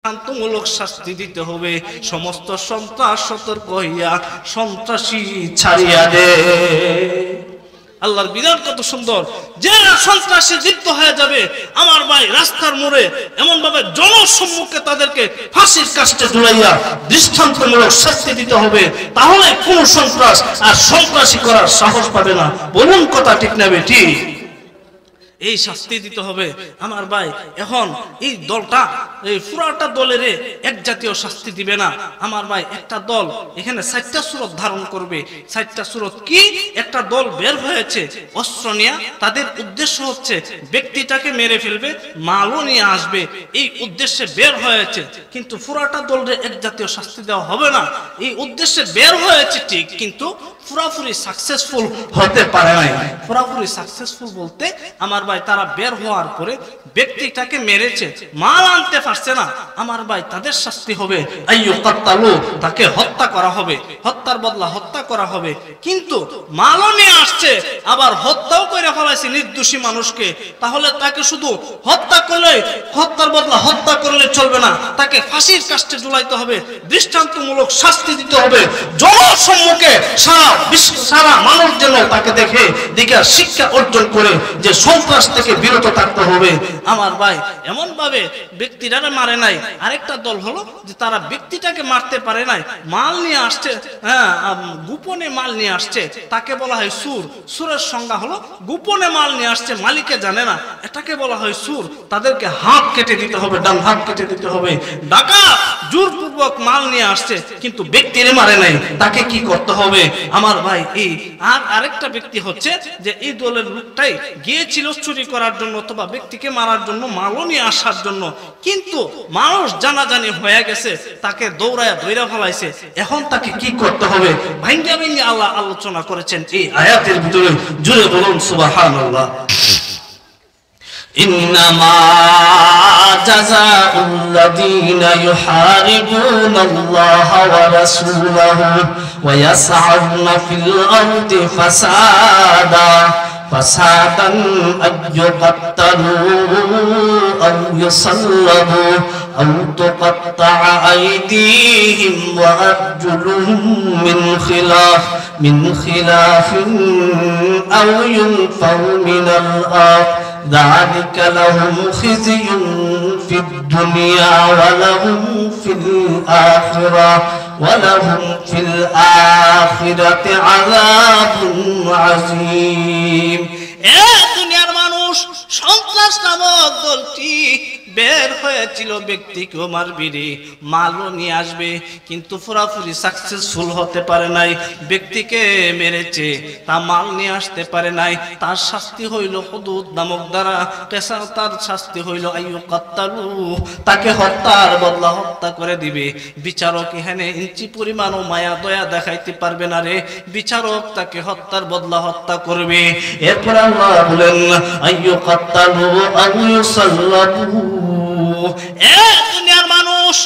শান্তমূলক শাস্তি দিতে হবে। সমস্ত সন্ত্রাস সতর্ক হইয়া সন্ত্রাসী ছাড়িয়া দে। আল্লাহর বিধান কত সুন্দর, যে সন্ত্রাসী লিপ্ত হয়ে যাবে আমার ভাই রাস্তার মোড়ে এমন ভাবে জনসম্মুখে তাদেরকে ফাঁসির কাস্টে ঝুলাইয়া দৃষ্টান্তমূলক শাস্তি দিতে হবে, তাহলে কোন সন্ত্রাস আর সন্ত্রাসী করার সাহস পাবে না। বলুন কথা ঠিক না বেটি? এই শাস্তি দিতে হবে আমার ভাই। এখন এই দলটা, এই পুরাটা দলের এক জাতীয় শাস্তি দিবে না আমার ভাই। একটা দল এখানে 4টা সূরত ধারণ করবে। 4টা সূরত কি? একটা দল বের হয়েছে অস্ত্র নিয়ে, তাদের উদ্দেশ্য হচ্ছে ব্যক্তিটাকে মেরে ফেলবে, মালও নিয়ে আসবে, এই উদ্দেশ্যে বের হয়েছে। কিন্তু পুরাটা দলের এক জাতীয় শাস্তি দেওয়া হবে না। এই উদ্দেশ্যে বের হয়েছে ঠিক, কিন্তু পুরাপুরি সাকসেসফুল হতে পারে নাই। পুরাপুরি সাকসেসফুল বলতে আমার ভাই তারা বের হওয়ার পরে ব্যক্তিটাকে মেরেছে, মাল আনতে পারছে না আমার ভাই, তাদের শাস্তি হবে আইয়ুকাত্তালু, তাকে হত্যা করা হবে, হত্যার বদলা হত্যা করা হবে। কিন্তু মালও নিয়ে আসছে, আবার হত্যাও করে ফেলাইছে নির্দোষী মানুষকে, তাহলে তাকে শুধু হত্যা করলে, হত্যার বদলা হত্যা করলে চলবে না, তাকে ফাঁসির কাস্টে ঝুলাইতে হবে, দৃষ্টান্তমূলক শাস্তি দিতে হবে। জনসম্মুখে সারা মানুষ যেন তাকে দেখে শিক্ষা অর্জন করে যে সন্ত্রাস থেকে বিরত থাকতে হবে আমার ভাই। এমন ভাবে ব্যক্তিটাকে মারে নাই। আরেকটা দল হলো যে তারা ব্যক্তিটাকে মারতে পারে নাই, মাল নিয়ে আসছে, হ্যাঁ গোপনে মাল নিয়ে আসছে, তাকে বলা হয় সুর। সুরের সংজ্ঞা হলো গোপনে মাল নিয়ে আসছে, মালিকে জানে না, এটাকে বলা হয় সুর। তাদেরকে হাত কেটে দিতে হবে, ডান হাত কেটে দিতে হবে। ডাকাত জোরপূর্বক মাল নিয়ে আসছে কিন্তু ব্যক্তিরে মারে নাই, তাকে কি করতে হবে আমার ভাই? এই আরেকটা ব্যক্তি হচ্ছে যে এই দলের লোকটাই গিয়েছিল চুরি করার জন্য অথবা ব্যক্তিকে মারার জন্য, মালও নিয়ে আসার জন্য, কিন্তু মানুষ জানাজানি হয়ে গেছে, তাকে দৌড়ায় ধইরা ফেলাইছে। এখন তাকে কি করতে হবে ভাঙ্গা ভাঙ্গা আল্লাহ আলোচনা করেছেন এই আয়াতের ভিতরে। জুড়ে বলুন সুবহানাল্লাহ। إنما جزاء الذين يحاربون الله ورسوله ويسعون في الأرض فسادا أن يقتلوا أو يصلبوا أو تقطع أيديهم وأرجلهم من خلاف أو ينفوا من الأرض ذلك لهم خزي في الدنيا ولهم في الآخرة عذاب عظيم। দুনিয়ার মানুষ সন্ত্রাস নামক দলটি বের হয়েছিল ব্যক্তিকেও মারবে রে, মালও নিয়ে আসবে, কিন্তু পুরাপুরি সাকসেসফুল হতে পারে নাই। ব্যক্তিকে মেরেছে, তা মাল নিয়ে আসতে পারে নাই, তার শাস্তি হইল হুদুদ নামক দ্বারা কেসা, তার শাস্তি হইল আইয়ুকাত্তালু, তাকে হত্যার বদলা হত্যা করে দিবে। বিচারক এখানে ইঞ্চি পরিমাণও মায়া দয়া দেখাইতে পারবে না রে, বিচারক তাকে হত্যার বদলা হত্যা করবে। এরপর আল্লাহ বলেন আইয়ুকাত্তালু আও ইউসাল্লাবু। দুনিয়ার মানুষ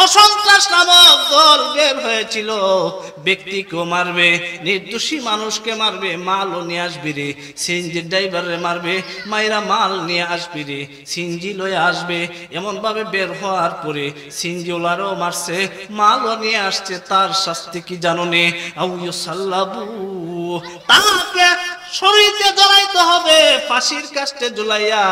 অসন্ত্রাস নামক দল বের হয়েছিল, ব্যক্তিকেও মারবে, নির্দোষী মানুষকে মারবে, মালও নিয়ে আসবি রে, সিএনজির ড্রাইভারে মারবে, মাইরা মাল নিয়ে আসবি রে, সিএনজি লয়ে আসবে। এমন ভাবে বের হওয়ার পরে সিএনজিওয়ালারও মারছে, মালও নিয়ে আসছে, তার শাস্তি কি জানো নে? আউ ইউসাল্লাবু, তাকে শরীরে জ্বলাইতে হবে, ফাঁসির কাস্টে ঝুলাইয়া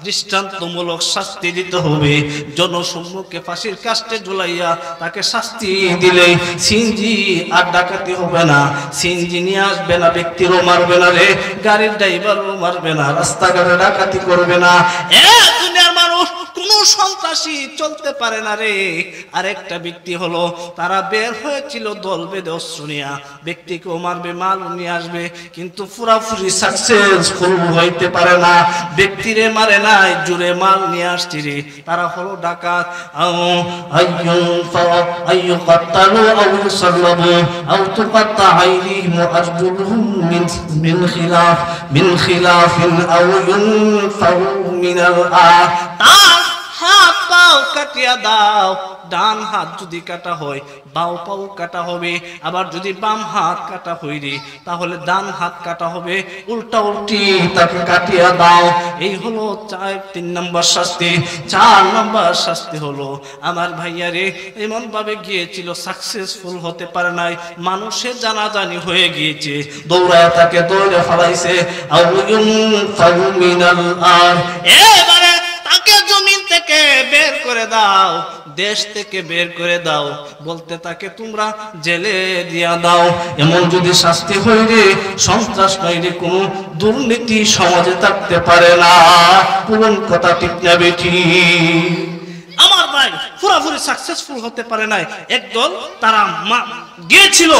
দৃষ্টান্তমূলক শাস্তি দিতে হবে। জনসম্মুখে ফাঁসির কাস্টে ঝুলাইয়া তাকে শাস্তি দিলে সিএনজি আর ডাকাতি হবে না, সিএনজি নিয়ে আসবে না, ব্যক্তিরও মারবে না রে, গাড়ির ড্রাইভারও মারবে না, রাস্তাঘাটে ডাকাতি করবে না। দুনিয়ার মানুষ কোন সন্ত্রাসী চলতে পারে না রে। আরেকটা ব্যক্তি হলো তারা বের হয়েছিল দল বেঁধে অস্ত্র নিয়ে, ব্যক্তিকেও মারবে, মাল নিয়ে আসবে, কিন্তু পুরাপুরি সাকসেসফুল হইতে পারে না, ব্যক্তিরে মারে নাই, জুড়ে মাল নিয়ে আসছে রে। তারা হলো ডাকাত। আইয়ুকাত্তালু আও ইউসাল্লাবু আও তুকাত্তা আইদিহিম ওয়া আরজুলুহুম মিন খিলাফিন আও ইউনফাউ মিনাল আরদ। হাত পা পাও কাটিয়া দাও। ডান হাত যদি কাটা হয় বাম পাও কাটা হবে, আবার যদি বাম হাত কাটা হইরে তাহলে ডান হাত কাটা হবে, উল্টা উল্টি তাকে কাটিয়া দাও। এই হলো 3 নম্বর শাস্তি। 4 নম্বর শাস্তি হলো আমার ভাইয়ারে এমন ভাবে গিয়েছিল, সাকসেসফুল হতে পারে নাই, মানুষের জানাজানি হয়ে গিয়েছে, দৌড়ায় তাকে দৌড়ে ফেলাইছে। এবারে তাকে জমিন থেকে বের করে দাও, দেশ থেকে বের করে দাও, বলতে তাকে তোমরা জেলে দিয়া দাও। এমন যদি শাস্তি হইরে, সন্ত্রাস নইরে, কোন দুর্নীতি সমাজে থাকতে পারে না। কোন কথা ঠিক না বেঠি? আমার ভাই পুরোপুরি সাকসেসফুল হতে পারে নাই। একদল তারা গিয়েছিল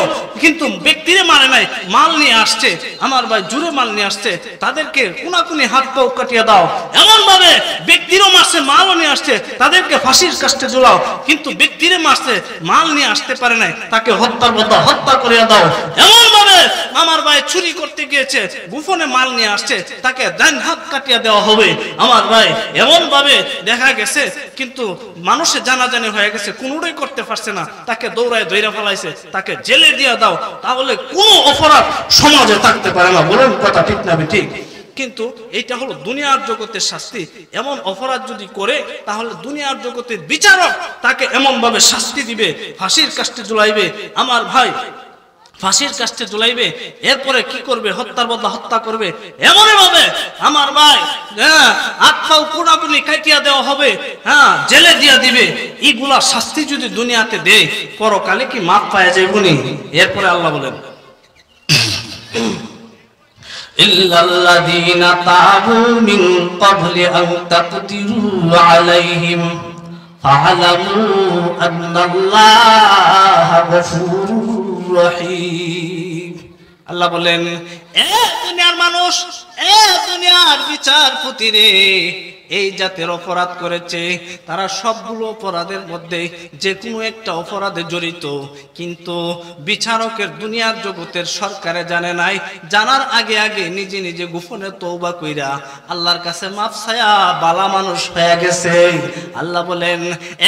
কিন্তু ব্যক্তিরে মানে নাই, মাল নিয়ে আসছে, আমার ভাই জুড়ে মাল নিয়ে আসছে, তাদেরকে কোনাকুনি হাত পাও কাটিয়ে দাও। এমন ভাবে ব্যক্তিরও মারছে, মালও নিয়ে আসছে, তাদেরকে ফাঁসির কাস্টে ঝুলাও। কিন্তু ব্যক্তিরে মারছে, মাল নিয়ে আসতে পারে নাই, তাকে হত্যার বদলা হত্যা করিয়া দাও। এমন ভাবে আমার ভাই চুরি করতে গিয়েছে, গোপনে মাল নিয়ে আসছে, তাকে ডান হাত কাটিয়ে দেওয়া হবে। আমার ভাই এমন ভাবে দেখা গেছে, কিন্তু মানুষের জানাজানি হয়ে গেছে, কোনোটাই করতে পারছে না, তাকে দৌড়ায় দৌড়া ফেলাইছে, তাকে জেলে দিয়ে দাও। তাহলে কোনো অপরাধ সমাজে থাকতে পারে না। বলুন কথা ঠিক না ঠিক? কিন্তু এটা হলো দুনিয়ার জগতের শাস্তি। এমন অপরাধ যদি করে তাহলে দুনিয়ার জগতের বিচারক তাকে এমন ভাবে শাস্তি দিবে, ফাঁসির কাস্টে ঝুলাইবে। আমার ভাই ফাঁসির কাস্টে ঝুলাইবে, এরপরে কি করবে? হত্যার বদলা হত্যা করবে। এমনই ভাবে আমার ভাই হাত পাও কোনাকুনি কাটিয়া দেওয়া হবে, জেলে দিয়া দিবে। এইগুলা শাস্তি যদি দুনিয়াতে দেয়, পরকালে কি মাপ পাওয়া যাবে? এরপরে আল্লাহ বলেন, ইল্লাল্লাযীনা তাবু মিন ক্বাবলি আন তাকদিরু আলাইহিম ফা'লামু আন্নাল্লাহা গফুরুর রহিম। আল্লাহ বলেন, এ দুনিয়ার মানুষ, এ দুনিয়ার বিচারপতি রে, এই জাতের অপরাধ করেছে, তারা সবগুলো অপরাধের মধ্যে যে কোনো একটা অপরাধে জড়িত, কিন্তু বিচারকের দুনিয়ার জগতের সরকারে জানে নাই। জানার আগে আগে নিজে নিজে গোপনে তওবা কইরা আল্লাহর কাছে মাফ চায়া বালা মানুষ হয়ে গেছে। আল্লাহ বলেন,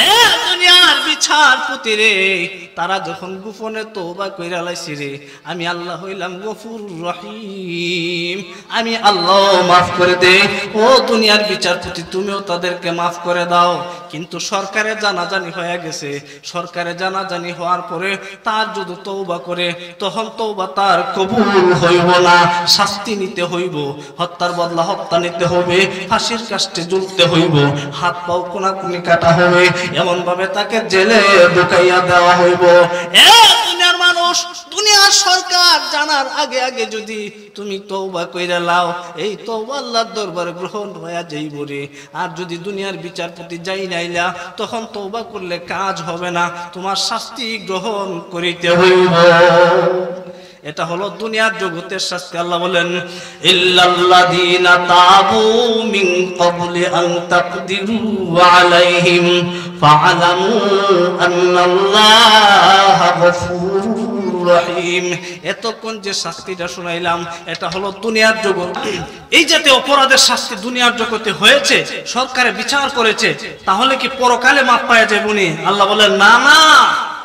এ দুনিয়ার বিচারপতি রে, তারা যখন গোপনে তওবা কইরা লাইছে রে, আমি আল্লাহ হইলাম গফুর রহিম, আমি আল্লাহ মাফ করে দেই। ও দুনিয়ার বিচারপতি, তুমিও তাদেরকে মাফ করে দাও। কিন্তু সরকারে জানাজানি হয়ে গেছে, সরকারে জানাজানি হওয়ার পরে তার যদি তওবা করে, তখন তওবা তার কবুল হইব না, শাস্তি নিতে হইব, হত্যার বদলা হত্যা নিতে হবে, ফাঁসির কাস্টে ঝুলতে হইব, হাত পাও কোনাকুনি কাটা হবে, এমন ভাবে তাকে জেলে ঢুকাইয়া দেওয়া হইব। দুনিয়ার মানুষ, দুনিয়ার সরকার জানার আগে আগে যদি তুমি তওবা কইরা লাও, এই তওবা আল্লাহর দরবারে গ্রহণ হয়ে যাইব রে। আর যদি দুনিয়ার বিচারপতি যাই নাইলা, তখন তওবা করলে কাজ হবে না, তোমার শাস্তি গ্রহণ করিতে হইব। এটা হলো দুনিয়ার জগতের শাস্তি। আল্লাহ বলেন, ইল্লাল্লাযীনা তাবু মিন ক্বাবলি আন তাকদিরু আলাইহিম ফা'লামু আন্নাল্লাহা গফুরুর রহিম। এতক্ষণ যে শাস্তিটা শুনাইলাম, এটা হলো দুনিয়ার জগৎ। এই জাতীয় অপরাধের শাস্তি দুনিয়ার জগতে হয়েছে, সরকারে বিচার করেছে, তাহলে কি পরকালে মাপ পাওয়া যাবে? আল্লাহ বলেন, না না,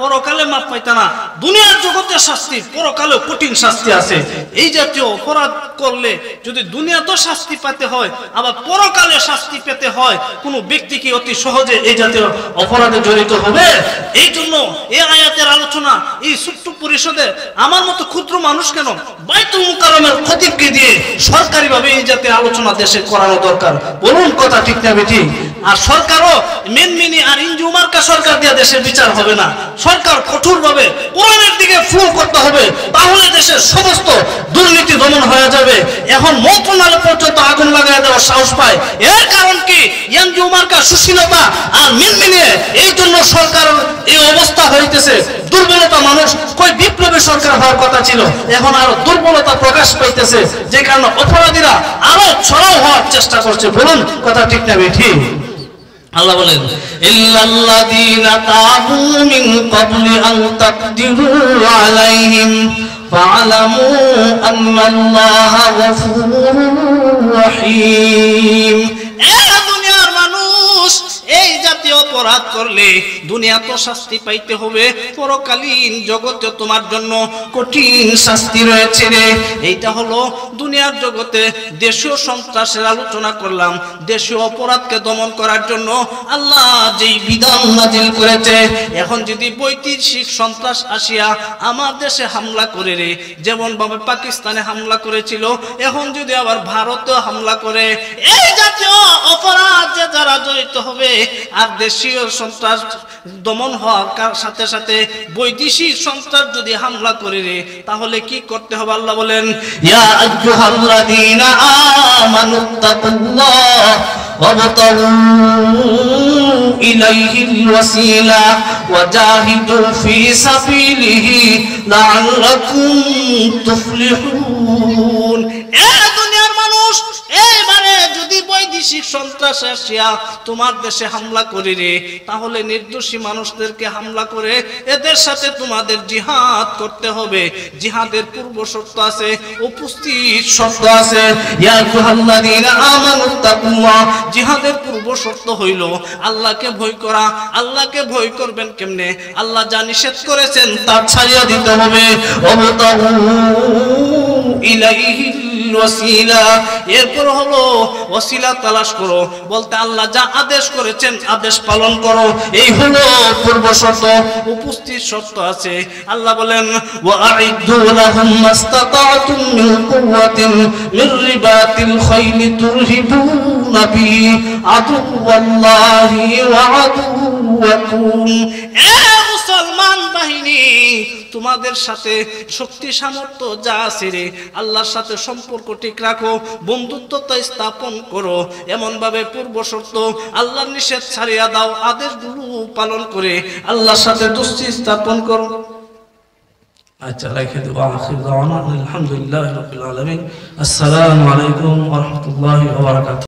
পরকালে মাপ পাইতা না। দুনিয়ার জগতের শাস্তি, পরকালেও কঠিন শাস্তি আছে। এই জাতীয় অপরাধ করলে যদি দুনিয়াতেও শাস্তি পেতে হয়, আবার পরকালে শাস্তি পেতে হয়, কোন ব্যক্তি কি অতি সহজে এই জাতীয় অপরাধে জড়িত হবে? এই জন্য এই আয়াতের আলোচনা এই ছোট্ট পরিষদে আমার মতো ক্ষুদ্র মানুষ কেন বাইতুল মুকাররমের খতিবকে দিয়ে সরকারিভাবে এই জাতীয় আলোচনা দেশে করানো দরকার। বলুন কথা ঠিক না বেঠিক? আর সরকারও মেনমিনি আর ইনজু মার্কা সরকার দিয়ে দেশের বিচার হবে না। সরকার কঠোরভাবে কোরআনের দিকে ফলো করতে হবে, তাহলে দেশের সমস্ত দুর্নীতি দমন হয়ে যাবে। এখন মন্ত্রণালয় পর্যন্ত আগুন লাগাই দেওয়ার সাহস পায়, এর কারণ কি? ইনজু মার্কা সুশীলতা আর মিনমিনে, এই জন্য সরকার এই অবস্থা হইতেছে। দুর্বলতা, মানুষ কই বিপ্লবী সরকার হওয়ার কথা ছিল, এখন আরো দুর্বলতা প্রকাশ পাইতেছে, যে কারণে অপরাধীরা আরো ছড়াও হওয়ার চেষ্টা করছে। বলুন কথা ঠিক না বেঠিক? আল্লাহ বলেন, ইল্লাল্লাযীনা তাবু মিন ক্বাবলি আন তাকদিরু আলাইহিম ফা'লামু আন্নাল্লাহা গফুরুর রহিম। এ দুনিয়ার মানুষ, এই জাতীয় অপরাধ করলে দুনিয়া তো শাস্তি পাইতে হবে, পরকালীন জগতে তোমার জন্য কঠিন শাস্তি রয়েছে রে। এইটা হলো দুনিয়ার জগতে দেশীয় সন্ত্রাসের আলোচনা করলাম। দেশীয় অপরাধকে দমন করার জন্য আল্লাহ যেই বিধান নাজিল করেছে, এখন যদি বৈদেশিক সন্ত্রাস আসিয়া আমার দেশে হামলা করে রে, যেমন ভাবে পাকিস্তানে হামলা করেছিল, এখন যদি আবার ভারতেও হামলা করে, এই জাতীয় অপরাধে যারা জড়িত হবে আর দেশীয় সন্ত্রাস দমন হওয়ার সাথে সাথে বৈদেশিক সন্ত্রাস যদি হামলা করে রে, তাহলে কি করতে হবে? আল্লাহ বলেন, ইয়া আইয়ুহাল্লাযীনা আমানুত্তাকুল্লাহ ওয়াবতাগু ইলাইহিল ওয়াসিলা ওয়াজাহিদু ফি সাবিলিহি লাআল্লাকুম তুফলিহুন। এ দুনিয়ার মানুষ, এইবারে যদি বৈদেশিক সন্ত্রাস আসিয়া তোমার দেশে হামলা করে রে, তাহলে নির্দোষী মানুষদেরকে হামলা করে এদের সাথে তোমাদের জিহাদ করতে হবে। জিহাদের পূর্ব শর্ত আছে, উপস্থিত শর্ত আছে। ইয়া আইয়ুহাল্লাযীনা আমানুত্তাকুল্লাহ, জিহাদের পূর্ব শর্ত হইল আল্লাহকে ভয় করা। আল্লাহকে ভয় করবেন কেমনে? আল্লাহ যা নিষেধ করেছেন তা ছাড়িয়ে দিতে হবে। ওয়াবতাগু ইলাইহিল ওয়াসিলা, এরপর হলো ওয়াসিলা তালাশ করো, বলতে আল্লাহ যা আদেশ করেছেন আদেশ পালন করো। এই হলো পূর্ব শর্ত। উপস্থিত শর্ত আছে। আল্লাহ বলেন, ওয়াআইদু লাহুম মাস্তাতা'তুম মিন কুওয়াতিন মির রিবাতিল খাইলি তুরহিবুনা বিহি আদুওয়াল্লাহি ওয়া আদুওয়াকুম। এ মুসলমান বাহিনী, তোমাদের সাথে শক্তি সামর্থ্য যা আছে রে, আল্লাহর সাথে সম্পর্ক ঠিক রাখো, বন্ধুত্বতা স্থাপন করো। এমন ভাবে পূর্ব শর্ত, আল্লাহর নিষেধ ছাড়িয়া দাও, আদেশগুলো পালন করে আল্লাহর সাথে দোস্তি স্থাপন করো। আচ্ছা, রেখে দেবো। আখির দাওয়ানা আলহামদুলিল্লাহি রাব্বিল আলামিন। আসসালামু আলাইকুম ওয়া রাহমাতুল্লাহি ওয়া বারাকাতুহু।